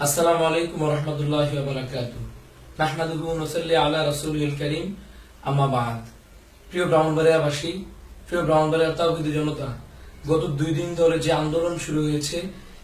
আসসালামু আলাইকুম ওয়া রাহমাতুল্লাহি ওয়া বারাকাতুহু। নাহমাদুহু ওয়া নুসাল্লি আলা রাসূলিল কারীম, আম্মা বা'দ। প্রিয় ব্রাহ্মণবাড়িয়াবাসী, প্রিয় ব্রাহ্মণবাড়িয়ার তাওহীদি জনতা, গত 2 দিন ধরে যে আন্দোলন শুরু হয়েছে,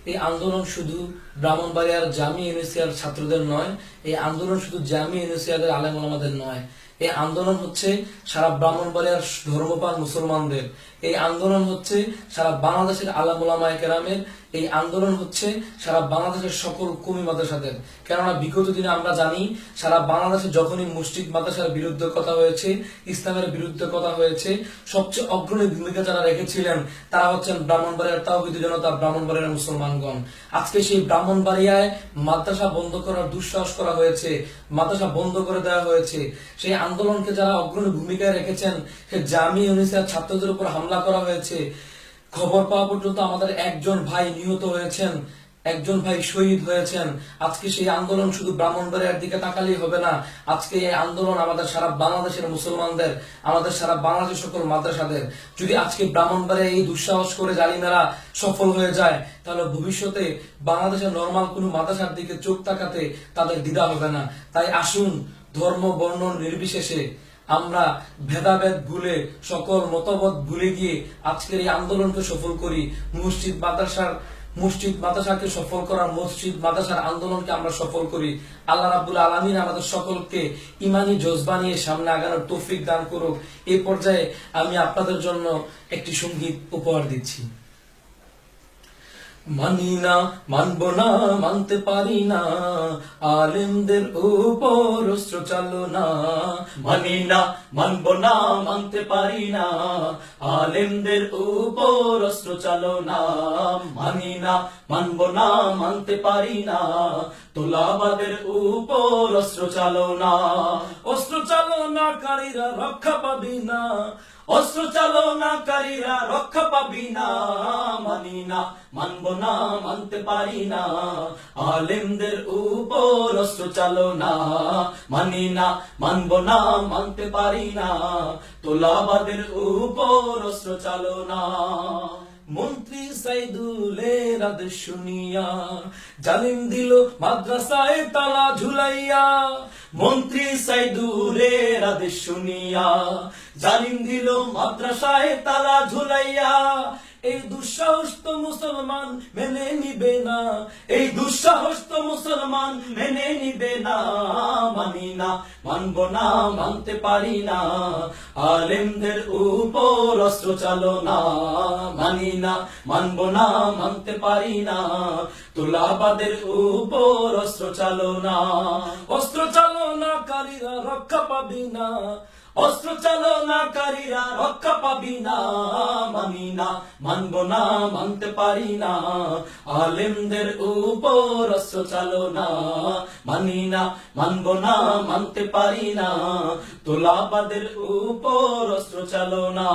এই আন্দোলন শুধু ব্রাহ্মণবাড়িয়ার জামিয়া ইউনিসিয়ার ছাত্রদের নয়, এই আন্দোলন শুধু জামিয়া ইউনিসিয়াদের আলেম ওলামাদের নয়, এই আন্দোলন হচ্ছে সারা ব্রাহ্মণবাড়িয়ার ধর্মপ্রাণ মুসলমানদের, এই আন্দোলন হচ্ছে সারা বাংলাদেশের আলেম ওলামায়ে কেরামের, এই আন্দোলন হচ্ছে সারা বাংলাদেশের সকল কওমি মাদ্রাসাদের। কেননা বিগত দিনে আমরা জানি সারা বাংলাদেশে যখনই মসজিদ মাদ্রাসার বিরুদ্ধে কথা হয়েছে, ইসলামের বিরুদ্ধে কথা হয়েছে, সবচেয়ে অগ্রণী ভূমিকা যারা রেখেছিলেন তারা হচ্ছেন ব্রাহ্মণবাড়িয়ার তাওহীদি জনতা, ব্রাহ্মণবাড়িয়ার মুসলমানগণ। আজকে সেই ব্রাহ্মণবাড়িয়ায় মাদ্রাসা বন্ধ করার দুঃসাহস করা হয়েছে, মাদ্রাসা বন্ধ করে দেওয়া হয়েছে। সেই আন্দোলনকে যারা অগ্রণী ভূমিকায় রেখেছেন, সে জামিয়া ইউনিসিয়ার ছাত্রদের উপর হামলা করা হয়েছে। খবর পাওয়া পর্যন্ত আমাদের একজন ভাই নিহত হয়েছেন, একজন ভাই শহীদ হয়েছেন। আজকে সেই আন্দোলন শুধু ব্রাহ্মণবাড়িয়ার দিকে তাকালেই হবে না, আজকে এই আন্দোলন আমাদের সারা বাংলাদেশের মুসলমানদের, আমাদের সারা বাংলাদেশের সকল মাদ্রাসাদের। যদি আজকে ব্রাহ্মণবাড়িয়া এই দুঃসাহস করে জালিমেরা সফল হয়ে যায়, তাহলে ভবিষ্যতে বাংলাদেশের নরমাল কোনো মাদ্রাসার দিকে চোখ তাকাতে তাদের দ্বিধা হবে না। তাই আসুন, ধর্ম বর্ণ নির্বিশেষে আমরা ভেদাভেদ ভুলে, সকল মতভেদ ভুলে গিয়ে আজকের এই আন্দোলনকে সফল করি। মসজিদ মাদ্রাসাকে সফল করার, মসজিদ মাদ্রাসার আন্দোলনকে আমরা সফল করি। আল্লাহ রাব্বুল আলামিন আমাদের সকলকে ইমানি জজবা নিয়ে সামনে আগানোর তৌফিক দান করুক। এই পর্যায়ে আমি আপনাদের জন্য একটি সঙ্গীত উপহার দিচ্ছি। মানি না, মানব না, মানতে পারি না, আলেমদের উপর অস্ত্র চালো না। মানি না, মানব না, মানতে পারি না, আলেমদের উপর অস্ত্র চালো না। মানি না, মানব না, মানতে পারি না, তোলাবাদের উপর অস্ত্র চালো না। অস্ত্র চালনাকারীরা রক্ষা পাবি না, অস্ত্র চালনাকারীরা রক্ষা পাবি না। মানি না, মানব না, মানতে পারি না, আলেমদের উপর অস্ত্র চালো না। মানি না, মানব না, মানতে পারি না, তোলাবাদের উপর অস্ত্র চালো না। মন্ত্রী সাইদুলের আদেশ শুনিয়া জালিম দিল মাদ্রাসায় তালা ঝুলাইয়া। মন্ত্রী সাইদুলের আদেশ শুনিয়া জালিম দিল মাদ্রাসায় তালা ঝুলাইয়া। এই দুঃসাহস তো মুসলমান মেনে নিবে না, এই দুঃসাহস তো মুসলমান মেনে নিবে না। মানি না, মানব না, মানতে পারি না, আলেমদের উপর অস্ত্র চালো না। মানি না, মানব না, মানতে পারি না, তোলাবাদের উপর অস্ত্র চালো না। অস্ত্র চালনাকারীরা রক্ষা পাবি না, অস্ত্র চালনাকারীরা রক্ষা পাবি না। মানি না, মানব না, মানতে পারি না, আলেমদের উপর অস্ত্র চালো না। মানি না, মানব না, মানতে পারি না, তোলাবাদের উপর অস্ত্র চালো না।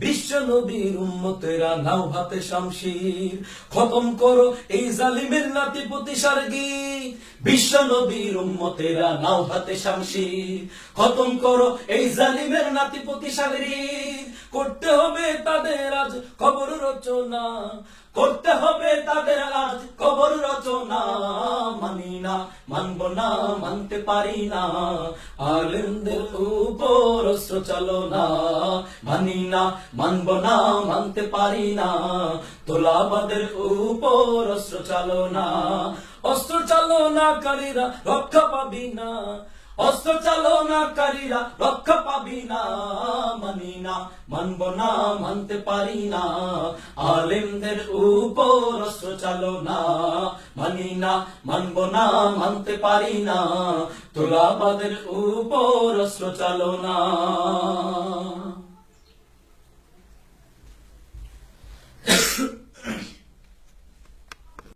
বিশ্ব নবীর উম্মতেরা নাও হাতে শামশির, খতম করো এই জালিমের নাতি প্রতিশার গীত। বিশ্ব নবীর উম্মতেরা নাও হাতে শামশির, খতম করো এই জালিমের নাতি প্রতিশালীর। করতে হবে তাদের আজ খবর রচনা, করতে হবে তাদের আজ কবর রচনা। মানি না, মানব না, মানতে পারি না, আলেমদের উপর অস্ত্র চালো না। মানি না, মানব না, মানতে পারি না, তোলাবাদের উপর অস্ত্র চালো না। অস্ত্র চালনাকারীরা রক্ষা পাবি না, অস্ত্র চালনাকারীরা রক্ষা পাবি না। মানি না, মানব না, মানতে পারি না, আলেমদের উপর অস্ত্র চালো না। মানি না, মানব না, মানতে পারি না, তোলাবাদের উপর অস্ত্র চালো না।